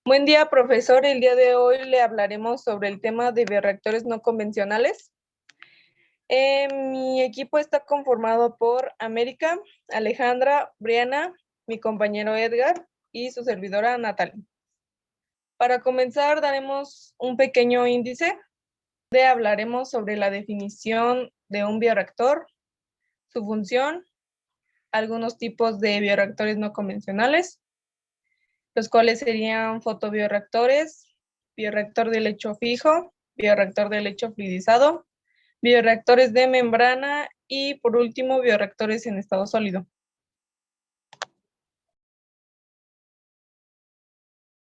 Buen día, profesor. El día de hoy le hablaremos sobre el tema de bioreactores no convencionales. Mi equipo está conformado por América, Alejandra, Briana, mi compañero Edgar y su servidora Natalie. Para comenzar, daremos un pequeño índice. Hablaremos sobre la definición de un bioreactor, su función, algunos tipos de bioreactores no convencionales, los cuales serían fotobioreactores, bioreactor de lecho fijo, bioreactor de lecho fluidizado, bioreactores de membrana y por último bioreactores en estado sólido.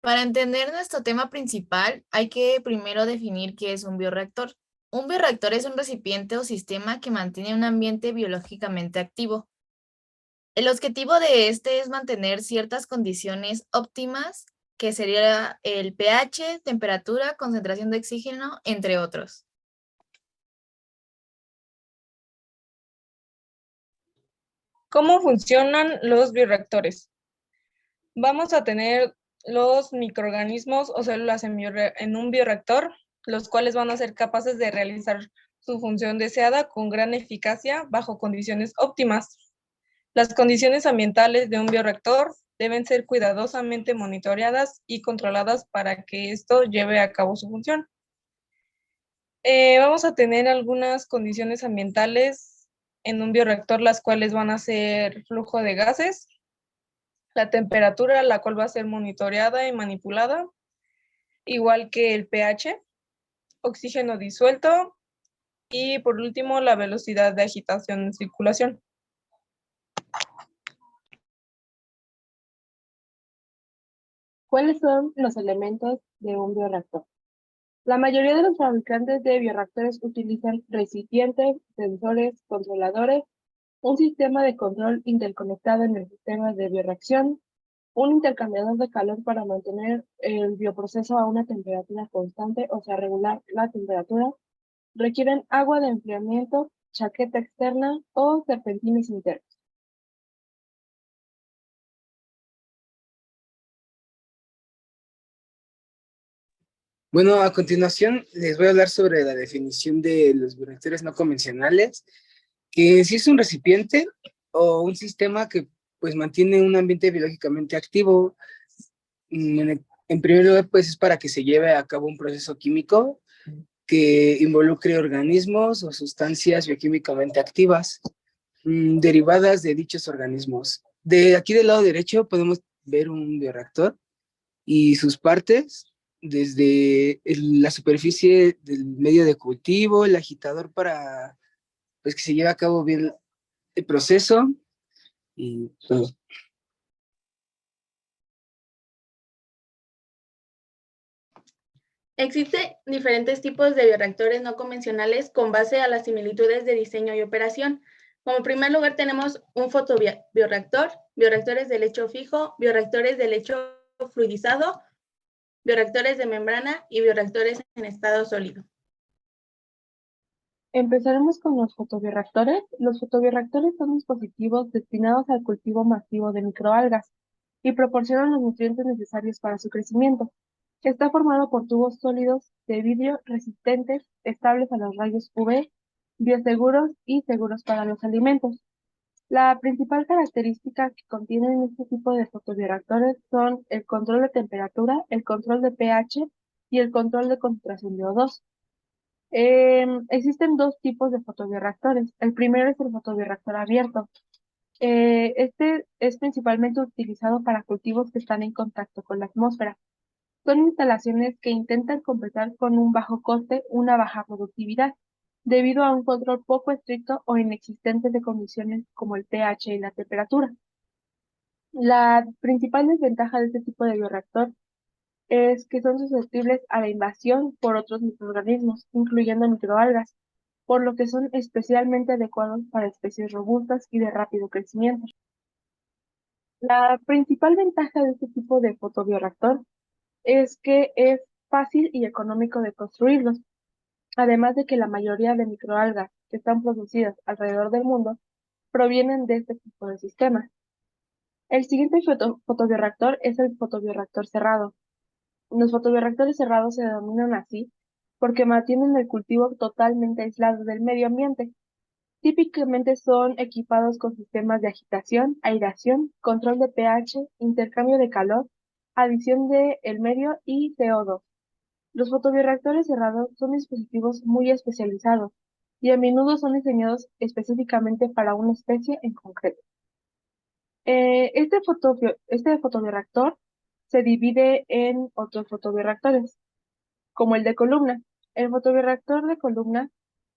Para entender nuestro tema principal, hay que primero definir qué es un bioreactor. Un bioreactor es un recipiente o sistema que mantiene un ambiente biológicamente activo. El objetivo de este es mantener ciertas condiciones óptimas, que sería el pH, temperatura, concentración de oxígeno, entre otros. ¿Cómo funcionan los bioreactores? Vamos a tener los microorganismos o células en un bioreactor, los cuales van a ser capaces de realizar su función deseada con gran eficacia bajo condiciones óptimas. Las condiciones ambientales de un bioreactor deben ser cuidadosamente monitoreadas y controladas para que esto lleve a cabo su función. Vamos a tener algunas condiciones ambientales en un bioreactor, las cuales van a ser flujo de gases, la temperatura, la cual va a ser monitoreada y manipulada, igual que el pH, oxígeno disuelto y por último la velocidad de agitación en circulación. ¿Cuáles son los elementos de un bioreactor? La mayoría de los fabricantes de bioreactores utilizan recipientes, sensores, controladores, un sistema de control interconectado en el sistema de bioreacción, un intercambiador de calor para mantener el bioproceso a una temperatura constante, o sea, regular la temperatura, requieren agua de enfriamiento, chaqueta externa o serpentines internos. Bueno, a continuación les voy a hablar sobre la definición de los bioreactores no convencionales, que sí es un recipiente o un sistema que pues mantiene un ambiente biológicamente activo. En primer lugar, pues es para que se lleve a cabo un proceso químico que involucre organismos o sustancias bioquímicamente activas derivadas de dichos organismos. De aquí del lado derecho podemos ver un bioreactor y sus partes, desde la superficie del medio de cultivo, el agitador para pues, que se lleve a cabo bien el proceso y todo. Existen diferentes tipos de bioreactores no convencionales con base a las similitudes de diseño y operación. Como primer lugar tenemos un fotobioreactor, bioreactores de lecho fijo, bioreactores de lecho fluidizado, bioreactores de membrana y bioreactores en estado sólido. Empezaremos con los fotobioreactores. Los fotobioreactores son dispositivos destinados al cultivo masivo de microalgas y proporcionan los nutrientes necesarios para su crecimiento. Está formado por tubos sólidos de vidrio resistentes, estables a los rayos UV, bioseguros y seguros para los alimentos. La principal característica que contienen este tipo de fotobioreactores son el control de temperatura, el control de pH y el control de concentración de O2. Existen dos tipos de fotobioreactores. El primero es el fotobioreactor abierto. Este es principalmente utilizado para cultivos que están en contacto con la atmósfera. Son instalaciones que intentan compensar con un bajo coste una baja productividad, debido a un control poco estricto o inexistente de condiciones como el pH y la temperatura. La principal desventaja de este tipo de bioreactor es que son susceptibles a la invasión por otros microorganismos, incluyendo microalgas, por lo que son especialmente adecuados para especies robustas y de rápido crecimiento. La principal ventaja de este tipo de fotobioreactor es que es fácil y económico de construirlos, además de que la mayoría de microalgas que están producidas alrededor del mundo provienen de este tipo de sistemas. El siguiente fotobioreactor es el fotobioreactor cerrado. Los fotobioreactores cerrados se denominan así porque mantienen el cultivo totalmente aislado del medio ambiente. Típicamente son equipados con sistemas de agitación, aireación, control de pH, intercambio de calor, adición de el medio y CO2. Los fotobioreactores cerrados son dispositivos muy especializados y a menudo son diseñados específicamente para una especie en concreto. Este fotobioreactor se divide en otros fotobioreactores, como el de columna. El fotobioreactor de columna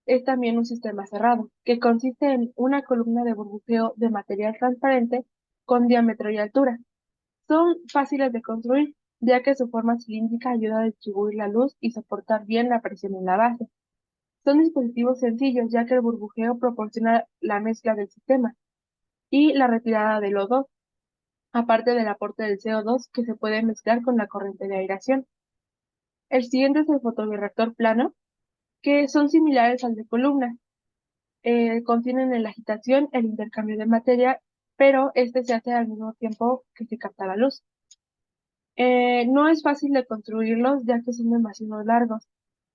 es también un sistema cerrado, que consiste en una columna de burbujeo de material transparente con diámetro y altura. Son fáciles de construir, ya que su forma cilíndrica ayuda a distribuir la luz y soportar bien la presión en la base. Son dispositivos sencillos, ya que el burbujeo proporciona la mezcla del sistema y la retirada del O2, aparte del aporte del CO2 que se puede mezclar con la corriente de aireación. El siguiente es el fotobioreactor plano, que son similares al de columna. Contienen en la agitación el intercambio de materia, pero este se hace al mismo tiempo que se capta la luz. No es fácil de construirlos ya que son demasiado largos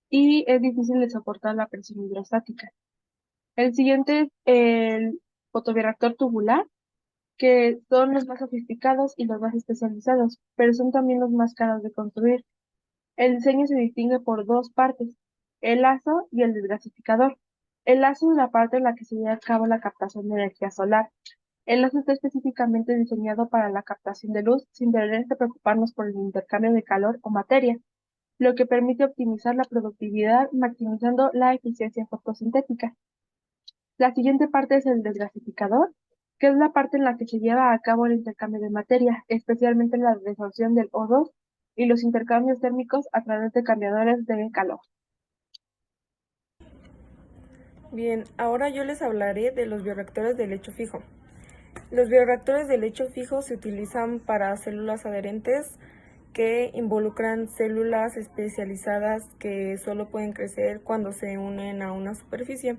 y es difícil de soportar la presión hidrostática. El siguiente es el fotobioreactor tubular, que son los más sofisticados y los más especializados, pero son también los más caros de construir. El diseño se distingue por dos partes, el lazo y el desgasificador. El lazo es la parte en la que se lleva a cabo la captación de energía solar. El lazo está específicamente diseñado para la captación de luz sin tener que preocuparnos por el intercambio de calor o materia, lo que permite optimizar la productividad maximizando la eficiencia fotosintética. La siguiente parte es el desgasificador, que es la parte en la que se lleva a cabo el intercambio de materia, especialmente la desorción del O2 y los intercambios térmicos a través de cambiadores de calor. Bien, ahora yo les hablaré de los bioreactores de lecho fijo. Los bioreactores de lecho fijo se utilizan para células adherentes que involucran células especializadas que solo pueden crecer cuando se unen a una superficie.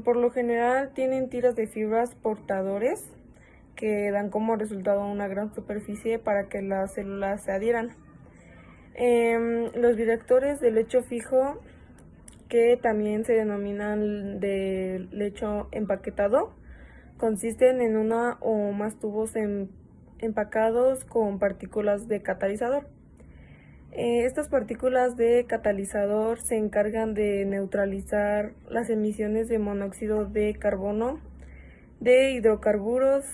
Por lo general tienen tiras de fibras portadores que dan como resultado una gran superficie para que las células se adhieran. Los bioreactores de lecho fijo, que también se denominan de lecho empaquetado, consisten en una o más tubos empacados con partículas de catalizador. Estas partículas de catalizador se encargan de neutralizar las emisiones de monóxido de carbono, de hidrocarburos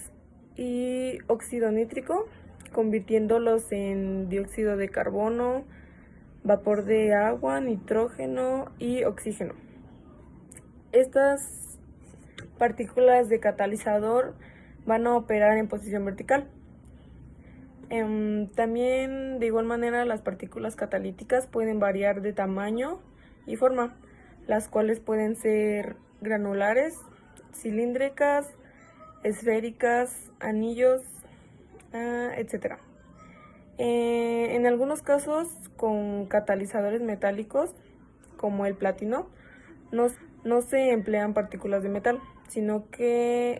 y óxido nítrico, convirtiéndolos en dióxido de carbono, vapor de agua, nitrógeno y oxígeno. Estas partículas de catalizador van a operar en posición vertical. También de igual manera las partículas catalíticas pueden variar de tamaño y forma, las cuales pueden ser granulares, cilíndricas, esféricas, anillos, etc. En algunos casos con catalizadores metálicos como el platino no se emplean partículas de metal, sino que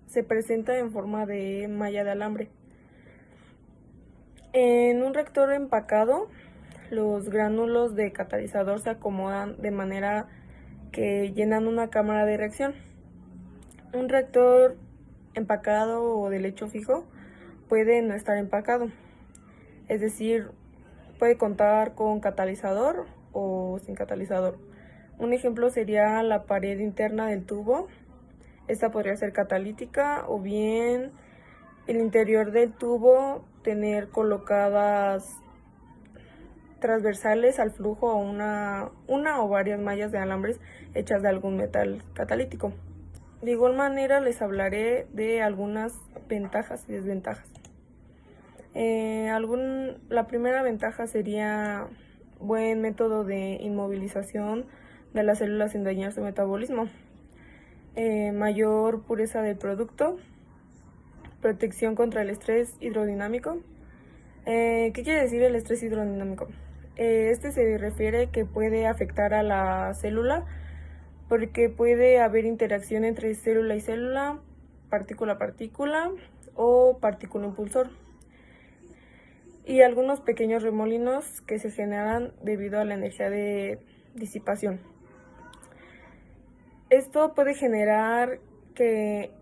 se presenta en forma de malla de alambre. En un reactor empacado, los gránulos de catalizador se acomodan de manera que llenan una cámara de reacción. Un reactor empacado o de lecho fijo puede no estar empacado, es decir, puede contar con catalizador o sin catalizador. Un ejemplo sería la pared interna del tubo. Esta podría ser catalítica, o bien el interior del tubo tener colocadas transversales al flujo una o varias mallas de alambres hechas de algún metal catalítico. De igual manera les hablaré de algunas ventajas y desventajas. La primera ventaja sería buen método de inmovilización de las células sin dañar su metabolismo. Mayor pureza del producto, protección contra el estrés hidrodinámico. ¿Qué quiere decir el estrés hidrodinámico? Este se refiere que puede afectar a la célula porque puede haber interacción entre célula y célula, partícula a partícula o partícula impulsor. y algunos pequeños remolinos que se generan debido a la energía de disipación. Esto puede generar que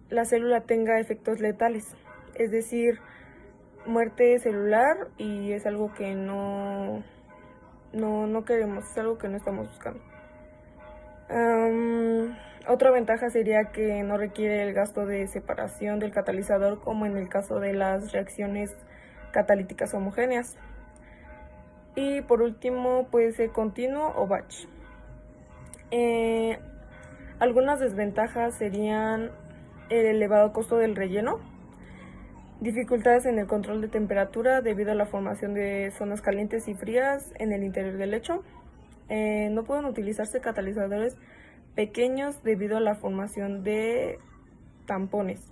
la célula tenga efectos letales, es decir, muerte celular, y es algo que no queremos, es algo que no estamos buscando. Otra ventaja sería que no requiere el gasto de separación del catalizador como en el caso de las reacciones catalíticas homogéneas. Y por último puede ser continuo o batch. Algunas desventajas serían el elevado costo del relleno, dificultades en el control de temperatura debido a la formación de zonas calientes y frías en el interior del lecho. No pueden utilizarse catalizadores pequeños debido a la formación de tampones.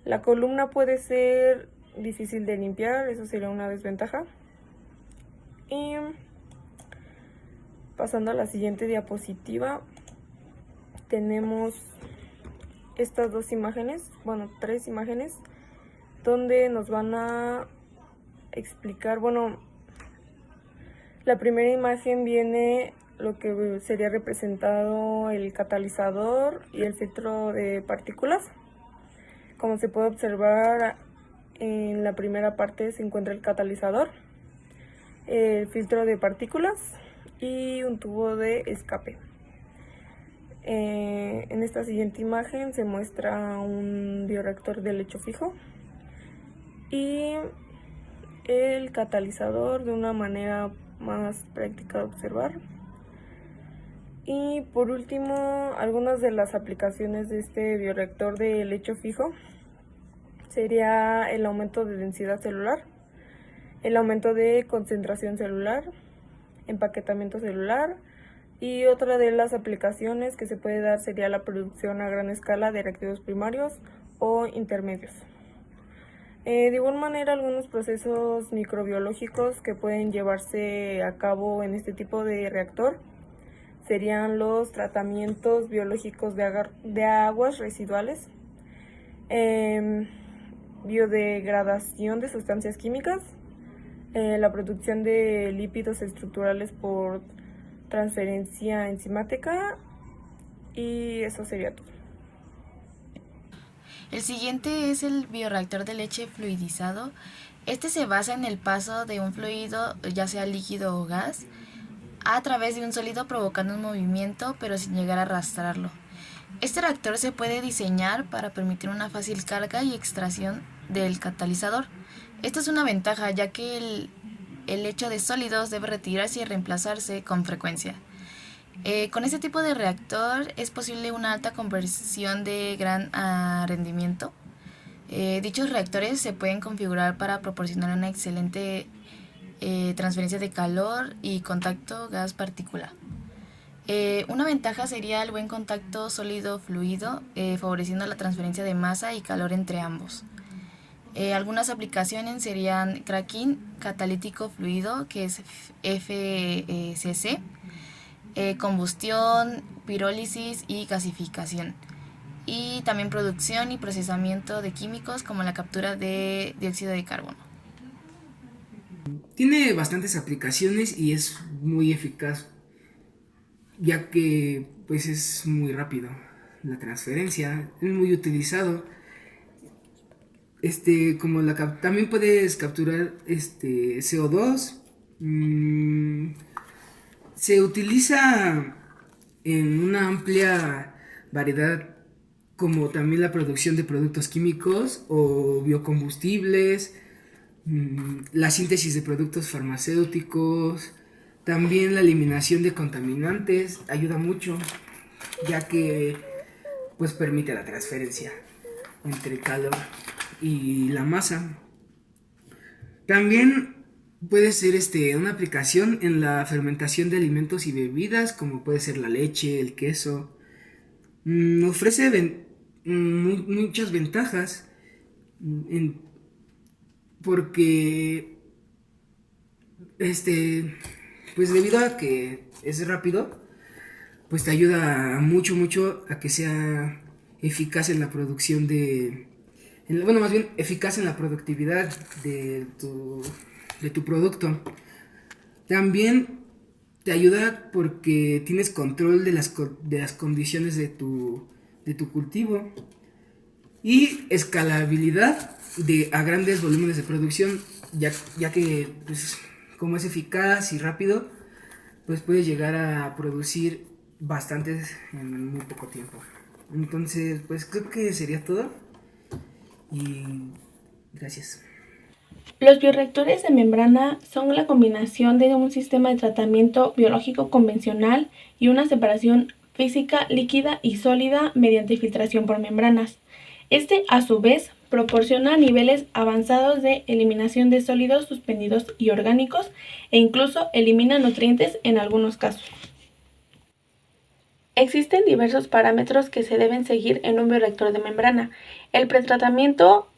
La columna puede ser difícil de limpiar, eso sería una desventaja. Y pasando a la siguiente diapositiva, tenemos estas dos imágenes, bueno, 3 imágenes, donde nos van a explicar, la primera imagen viene lo que sería representado el catalizador y el filtro de partículas. Como se puede observar, en la primera parte se encuentra el catalizador, el filtro de partículas y un tubo de escape. En esta siguiente imagen se muestra un bioreactor de lecho fijo y el catalizador de una manera más práctica de observar. Y por último, algunas de las aplicaciones de este bioreactor de lecho fijo sería el aumento de densidad celular, el aumento de concentración celular, empaquetamiento celular, y otra de las aplicaciones que se puede dar sería la producción a gran escala de reactivos primarios o intermedios. De igual manera, algunos procesos microbiológicos que pueden llevarse a cabo en este tipo de reactor serían los tratamientos biológicos de aguas residuales, biodegradación de sustancias químicas, la producción de lípidos estructurales por transferencia enzimática, y eso sería todo. El siguiente es el bioreactor de leche fluidizado. Este se basa en el paso de un fluido, ya sea líquido o gas, a través de un sólido provocando un movimiento, pero sin llegar a arrastrarlo. Este reactor se puede diseñar para permitir una fácil carga y extracción del catalizador. Esto es una ventaja, ya que el lecho de sólidos debe retirarse y reemplazarse con frecuencia. Con este tipo de reactor es posible una alta conversión de gran rendimiento. Dichos reactores se pueden configurar para proporcionar una excelente transferencia de calor y contacto gas-partícula. Una ventaja sería el buen contacto sólido-fluido, favoreciendo la transferencia de masa y calor entre ambos. Algunas aplicaciones serían cracking catalítico fluido, que es FCC, combustión, pirólisis y gasificación, y también producción y procesamiento de químicos como la captura de dióxido de carbono. Tiene bastantes aplicaciones y es muy eficaz, ya que pues es muy rápido. La transferencia es muy utilizado. También puedes capturar CO2. Se utiliza en una amplia variedad, como también la producción de productos químicos o biocombustibles, la síntesis de productos farmacéuticos, también la eliminación de contaminantes ayuda mucho, ya que pues permite la transferencia entre calor y la masa. También puede ser una aplicación en la fermentación de alimentos y bebidas, como puede ser la leche, el queso. Ofrece muchas ventajas, porque pues debido a que es rápido, pues te ayuda mucho a que sea eficaz en la producción de bueno, más bien eficaz en la productividad de tu producto. También te ayuda porque tienes control de las condiciones de tu cultivo y escalabilidad a grandes volúmenes de producción, ya que pues, como es eficaz y rápido, pues puedes llegar a producir bastantes en muy poco tiempo. Entonces, pues creo que sería todo y gracias. Los bioreactores de membrana son la combinación de un sistema de tratamiento biológico convencional y una separación física líquida y sólida mediante filtración por membranas. Este, a su vez, proporciona niveles avanzados de eliminación de sólidos suspendidos y orgánicos e incluso elimina nutrientes en algunos casos. Existen diversos parámetros que se deben seguir en un bioreactor de membrana. El pretratamiento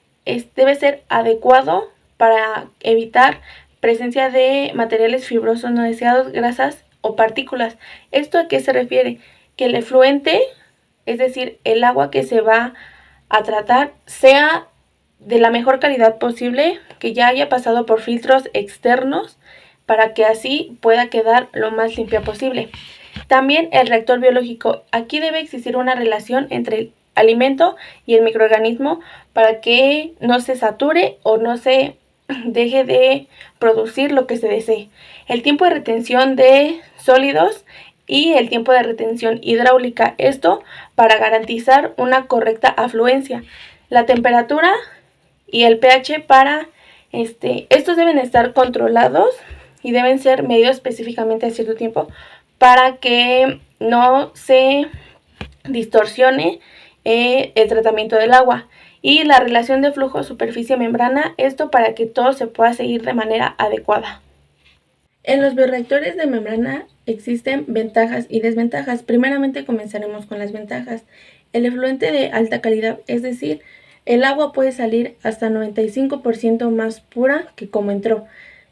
debe ser adecuado para evitar presencia de materiales fibrosos no deseados, grasas o partículas. ¿Esto a qué se refiere? Que el efluente, es decir, el agua que se va a tratar, sea de la mejor calidad posible, que ya haya pasado por filtros externos para que así pueda quedar lo más limpia posible. También el reactor biológico. Aquí debe existir una relación entre el alimento y el microorganismo para que no se sature o no se deje de producir lo que se desee. El tiempo de retención de sólidos y el tiempo de retención hidráulica. Esto para garantizar una correcta afluencia. La temperatura y el pH para estos deben estar controlados y deben ser medidos específicamente a cierto tiempo para que no se distorsione el tratamiento del agua. Y la relación de flujo superficie-membrana, esto para que todo se pueda seguir de manera adecuada. En los bioreactores de membrana existen ventajas y desventajas. Primeramente comenzaremos con las ventajas. El efluente de alta calidad, es decir, el agua puede salir hasta 95% más pura que como entró.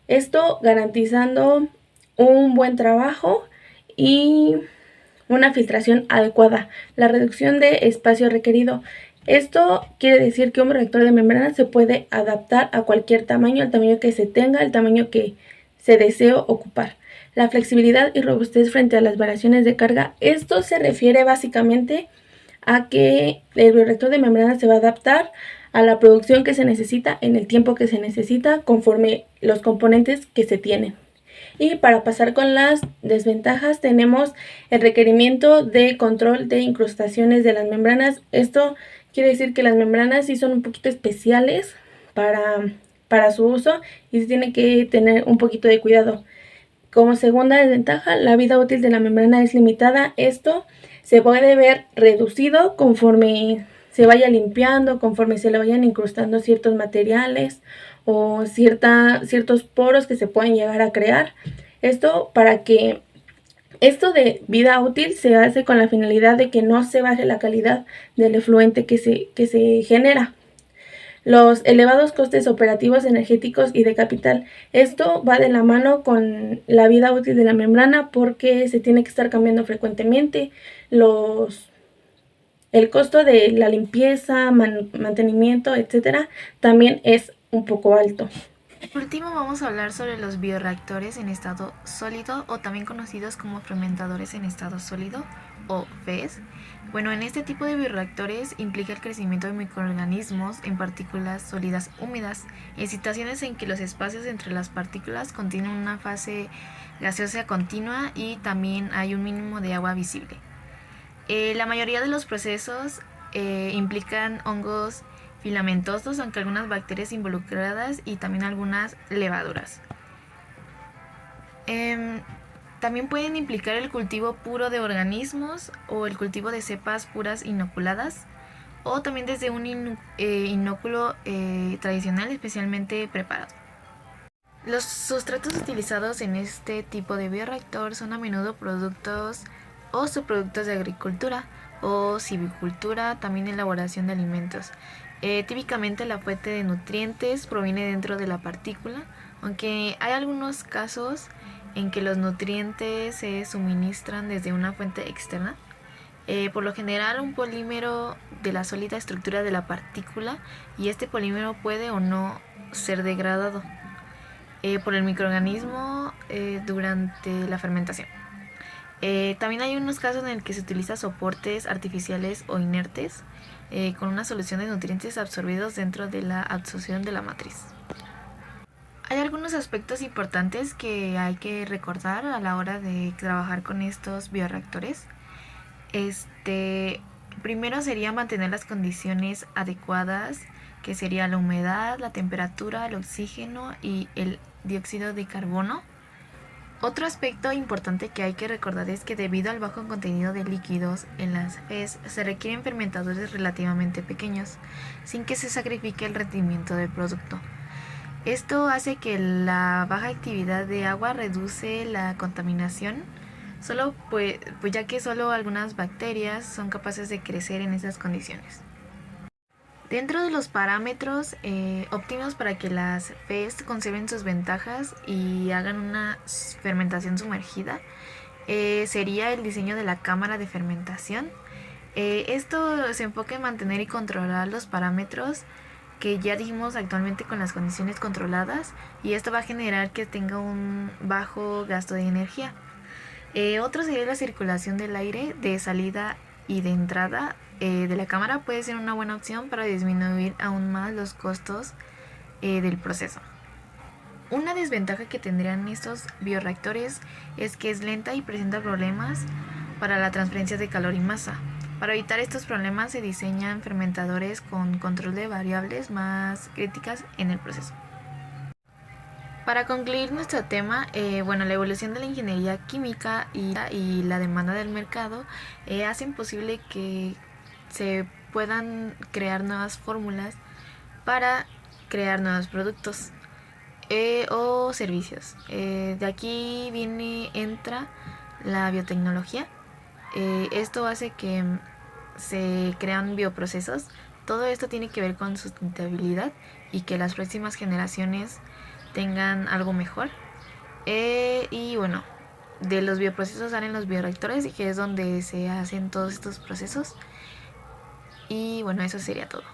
Esto garantizando un buen trabajo y una filtración adecuada, la reducción de espacio requerido. Esto quiere decir que un reactor de membrana se puede adaptar a cualquier tamaño, al tamaño que se tenga, al tamaño que se desee ocupar. La flexibilidad y robustez frente a las variaciones de carga. Esto se refiere básicamente a que el bioreactor de membrana se va a adaptar a la producción que se necesita en el tiempo que se necesita conforme los componentes que se tienen. Y para pasar con las desventajas tenemos el requerimiento de control de incrustaciones de las membranas. Esto quiere decir que las membranas sí son un poquito especiales para su uso y se tiene que tener un poquito de cuidado. Como segunda desventaja, la vida útil de la membrana es limitada. Esto se puede ver reducido conforme se vaya limpiando, conforme se le vayan incrustando ciertos materiales o ciertos poros que se pueden llegar a crear. Esto de vida útil se hace con la finalidad de que no se baje la calidad del efluente que se genera. Los elevados costes operativos, energéticos y de capital. Esto va de la mano con la vida útil de la membrana porque se tiene que estar cambiando frecuentemente. El costo de la limpieza, mantenimiento, etcétera, también es un poco alto. Por último, vamos a hablar sobre los bioreactores en estado sólido o también conocidos como fermentadores en estado sólido o FES. Bueno, en este tipo de bioreactores implica el crecimiento de microorganismos en partículas sólidas húmedas, en situaciones en que los espacios entre las partículas contienen una fase gaseosa continua y también hay un mínimo de agua visible. La mayoría de los procesos implican hongos filamentosos, aunque algunas bacterias involucradas y también algunas levaduras. También pueden implicar el cultivo puro de organismos o el cultivo de cepas puras inoculadas o también desde un inóculo tradicional especialmente preparado. Los sustratos utilizados en este tipo de bioreactor son a menudo productos o subproductos de agricultura o silvicultura, también elaboración de alimentos. Típicamente la fuente de nutrientes proviene dentro de la partícula, aunque hay algunos casos en que los nutrientes se suministran desde una fuente externa. Por lo general, un polímero de la sólida estructura de la partícula, y este polímero puede o no ser degradado por el microorganismo durante la fermentación. También hay unos casos en el que se utilizan soportes artificiales o inertes con una solución de nutrientes absorbidos dentro de la absorción de la matriz. Hay algunos aspectos importantes que hay que recordar a la hora de trabajar con estos bioreactores. Primero sería mantener las condiciones adecuadas, que sería la humedad, la temperatura, el oxígeno y el dióxido de carbono. Otro aspecto importante que hay que recordar es que debido al bajo contenido de líquidos en las FES se requieren fermentadores relativamente pequeños, sin que se sacrifique el rendimiento del producto. Esto hace que la baja actividad de agua reduce la contaminación, pues ya que solo algunas bacterias son capaces de crecer en esas condiciones. Dentro de los parámetros óptimos para que las FES conserven sus ventajas y hagan una fermentación sumergida, sería el diseño de la cámara de fermentación. Esto se enfoca en mantener y controlar los parámetros que ya dijimos actualmente con las condiciones controladas, y esto va a generar que tenga un bajo gasto de energía. Otro sería la circulación del aire de salida y de entrada de la cámara. Puede ser una buena opción para disminuir aún más los costos del proceso. Una desventaja que tendrían estos bioreactores es que es lenta y presenta problemas para la transferencia de calor y masa. Para evitar estos problemas se diseñan fermentadores con control de variables más críticas en el proceso. Para concluir nuestro tema, la evolución de la ingeniería química y la demanda del mercado hacen posible que se puedan crear nuevas fórmulas para crear nuevos productos o servicios. De aquí entra la biotecnología. Esto hace que se crean bioprocesos. Todo esto tiene que ver con sustentabilidad y que las próximas generaciones tengan algo mejor. De los bioprocesos salen los bioreactores, y que es donde se hacen todos estos procesos. Y bueno, eso sería todo.